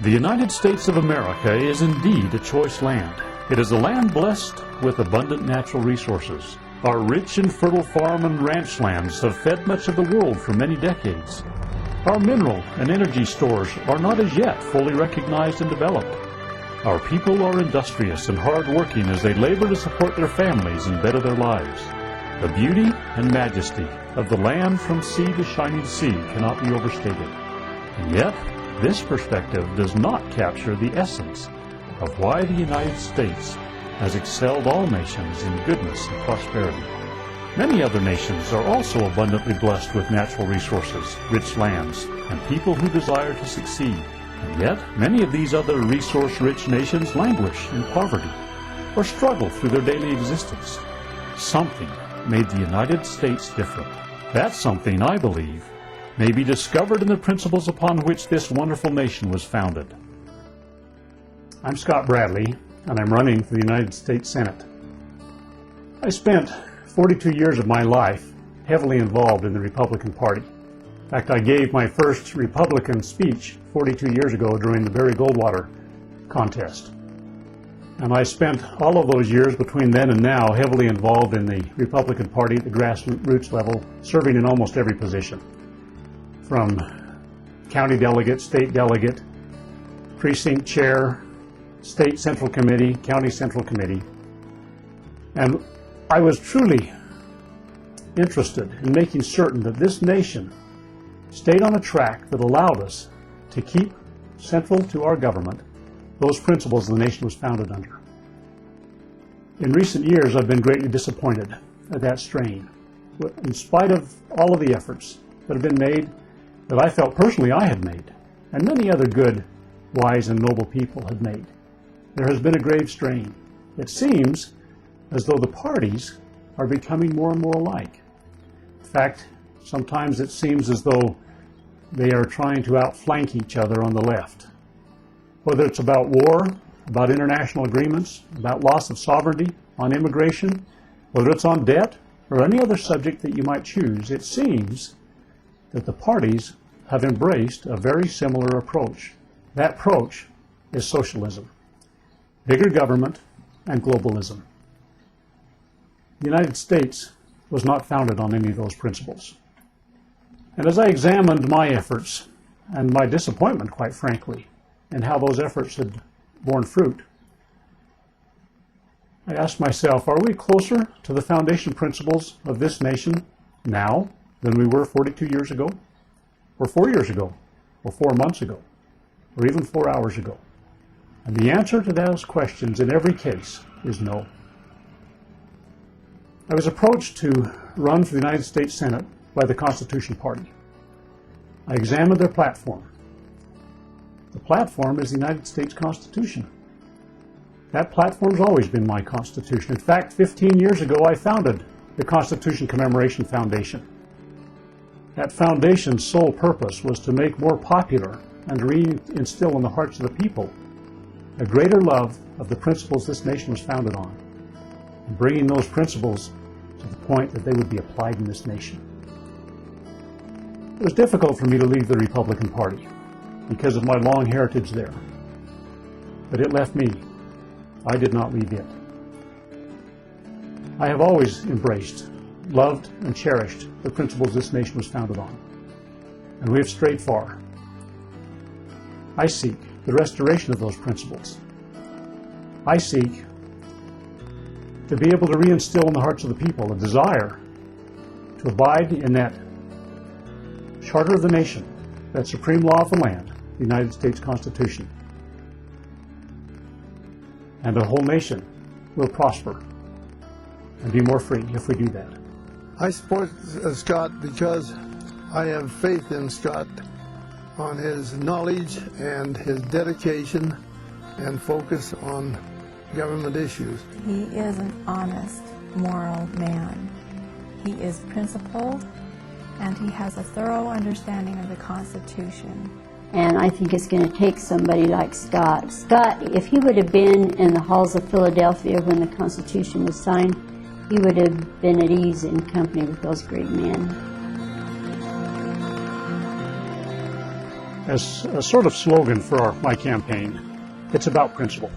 The United States of America is indeed a choice land. It is a land blessed with abundant natural resources. Our rich and fertile farm and ranch lands have fed much of the world for many decades. Our mineral and energy stores are not as yet fully recognized and developed. Our people are industrious and hard-working as they labor to support their families and better their lives. The beauty and majesty of the land from sea to shining sea cannot be overstated. And yet, this perspective does not capture the essence of why the United States has excelled all nations in goodness and prosperity. Many other nations are also abundantly blessed with natural resources, rich lands, and people who desire to succeed. And yet, many of these other resource-rich nations languish in poverty or struggle through their daily existence. Something made the United States different. That something, I believe, may be discovered in the principles upon which this wonderful nation was founded. I'm Scott Bradley, and I'm running for the United States Senate. I spent 42 years of my life heavily involved in the Republican Party. In fact, I gave my first Republican speech 42 years ago during the Barry Goldwater contest. And I spent all of those years between then and now heavily involved in the Republican Party at the grassroots level, serving in almost every position. From county delegate, state delegate, precinct chair, state central committee, county central committee. And I was truly interested in making certain that this nation stayed on a track that allowed us to keep central to our government those principles the nation was founded under. In recent years, I've been greatly disappointed at that strain. In spite of all of the efforts that have been made, that I felt personally I had made, and many other good, wise, and noble people have made, there has been a grave strain. It seems as though the parties are becoming more and more alike. In fact, sometimes it seems as though they are trying to outflank each other on the left. Whether it's about war, about international agreements, about loss of sovereignty, on immigration, whether it's on debt, or any other subject that you might choose, it seems that the parties have embraced a very similar approach. That approach is socialism, bigger government, and globalism. The United States was not founded on any of those principles. And as I examined my efforts, and my disappointment, quite frankly, in how those efforts had borne fruit, I asked myself, are we closer to the foundation principles of this nation now than we were 42 years ago, or 4 years ago, or 4 months ago, or even 4 hours ago? And the answer to those questions in every case is no. I was approached to run for the United States Senate by the Constitution Party. I examined their platform. The platform is the United States Constitution. That platform has always been my Constitution. In fact, 15 years ago, I founded the Constitution Commemoration Foundation. That foundation's sole purpose was to make more popular and reinstill in the hearts of the people a greater love of the principles this nation was founded on, and bringing those principles to the point that they would be applied in this nation. It was difficult for me to leave the Republican Party because of my long heritage there. But it left me. I did not leave it. I have always embraced, loved, and cherished the principles this nation was founded on. And we have strayed far. I seek the restoration of those principles. I seek to be able to reinstill in the hearts of the people a desire to abide in that charter of the nation, that supreme law of the land, the United States Constitution. And the whole nation will prosper and be more free if we do that. I support Scott because I have faith in Scott on his knowledge and his dedication and focus on government issues. He is an honest, moral man. He is principled, and he has a thorough understanding of the Constitution. And I think it's going to take somebody like Scott. Scott, if he would have been in the halls of Philadelphia when the Constitution was signed, he would have been at ease in company with those great men. as a sort of slogan for my campaign, it's about principle.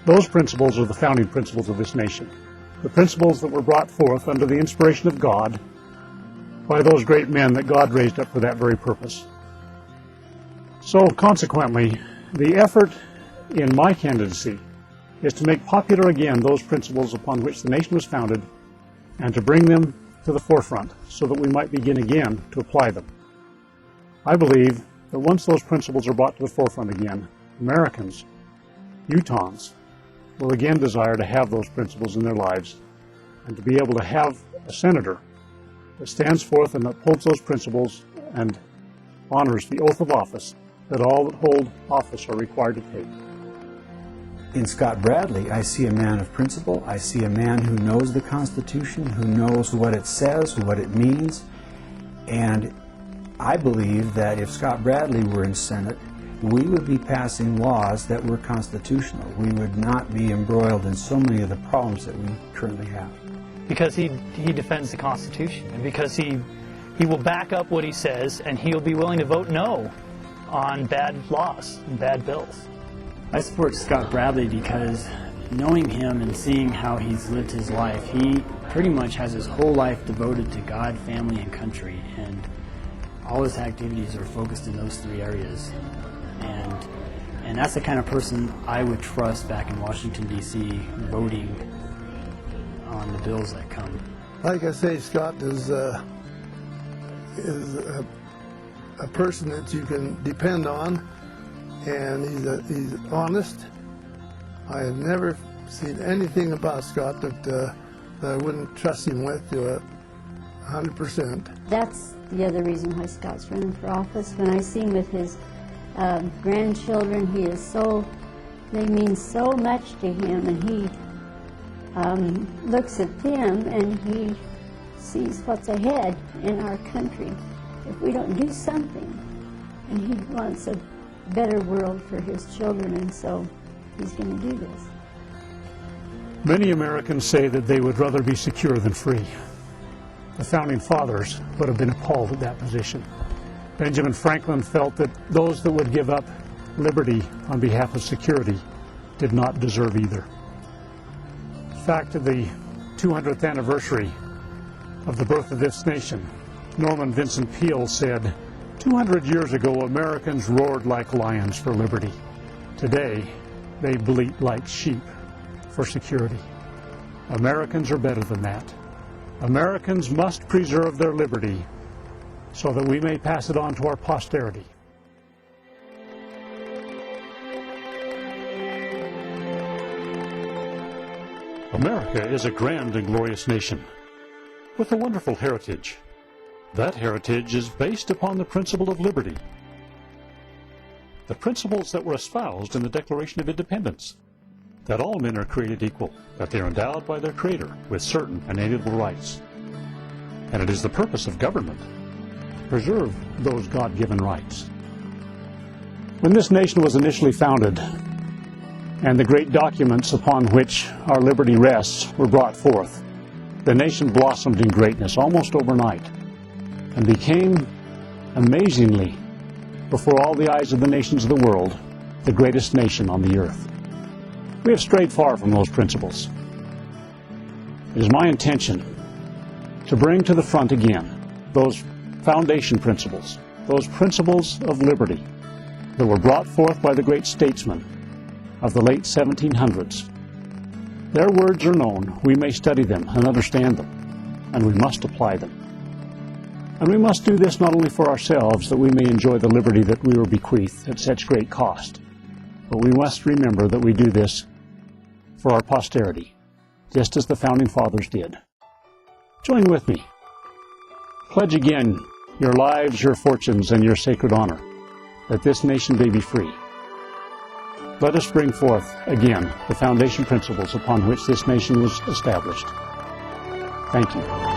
Those principles are the founding principles of this nation. The principles that were brought forth under the inspiration of God by those great men that God raised up for that very purpose. So consequently, the effort in my candidacy is to make popular again those principles upon which the nation was founded and to bring them to the forefront so that we might begin again to apply them. I believe that once those principles are brought to the forefront again, Americans, Utahns, will again desire to have those principles in their lives and to be able to have a senator that stands forth and upholds those principles and honors the oath of office that all that hold office are required to take. In Scott Bradley, I see a man of principle. I see a man who knows the Constitution, who knows what it says, what it means, and I believe that if Scott Bradley were in Senate, we would be passing laws that were constitutional. We would not be embroiled in so many of the problems that we currently have. Because he defends the Constitution, and because he will back up what he says, and he'll be willing to vote no on bad laws and bad bills. I support Scott Bradley because knowing him and seeing how he's lived his life, he pretty much has his whole life devoted to God, family, and country, and all his activities are focused in those three areas. And that's the kind of person I would trust back in Washington, D.C., voting on the bills that come. Like I say, Scott is a person that you can depend on, and he's honest. I have never seen anything about Scott that I wouldn't trust him with to 100%. That's the other reason why Scott's running for office. When I see him with his grandchildren, they mean so much to him, and he looks at them and he sees what's ahead in our country if we don't do something. And he wants a better world for his children, and so he's going to do this. Many Americans say that they would rather be secure than free. The Founding Fathers would have been appalled at that position. Benjamin Franklin felt that those that would give up liberty on behalf of security did not deserve either. In fact, at the 200th anniversary of the birth of this nation, Norman Vincent Peale said, 200 years ago, Americans roared like lions for liberty. Today, they bleat like sheep for security. Americans are better than that. Americans must preserve their liberty so that we may pass it on to our posterity. America is a grand and glorious nation with a wonderful heritage. That heritage is based upon the principle of liberty, the principles that were espoused in the Declaration of Independence, that all men are created equal, that they are endowed by their Creator with certain inalienable rights. And it is the purpose of government to preserve those God-given rights. When this nation was initially founded, and the great documents upon which our liberty rests were brought forth, the nation blossomed in greatness almost overnight, and became, amazingly, before all the eyes of the nations of the world, the greatest nation on the earth. We have strayed far from those principles. It is my intention to bring to the front again those foundation principles, those principles of liberty that were brought forth by the great statesmen of the late 1700s. Their words are known. We may study them and understand them, and we must apply them. And we must do this not only for ourselves, that we may enjoy the liberty that we were bequeathed at such great cost, but we must remember that we do this for our posterity, just as the Founding Fathers did. Join with me. Pledge again your lives, your fortunes, and your sacred honor, that this nation may be free. Let us bring forth again the foundation principles upon which this nation was established. Thank you.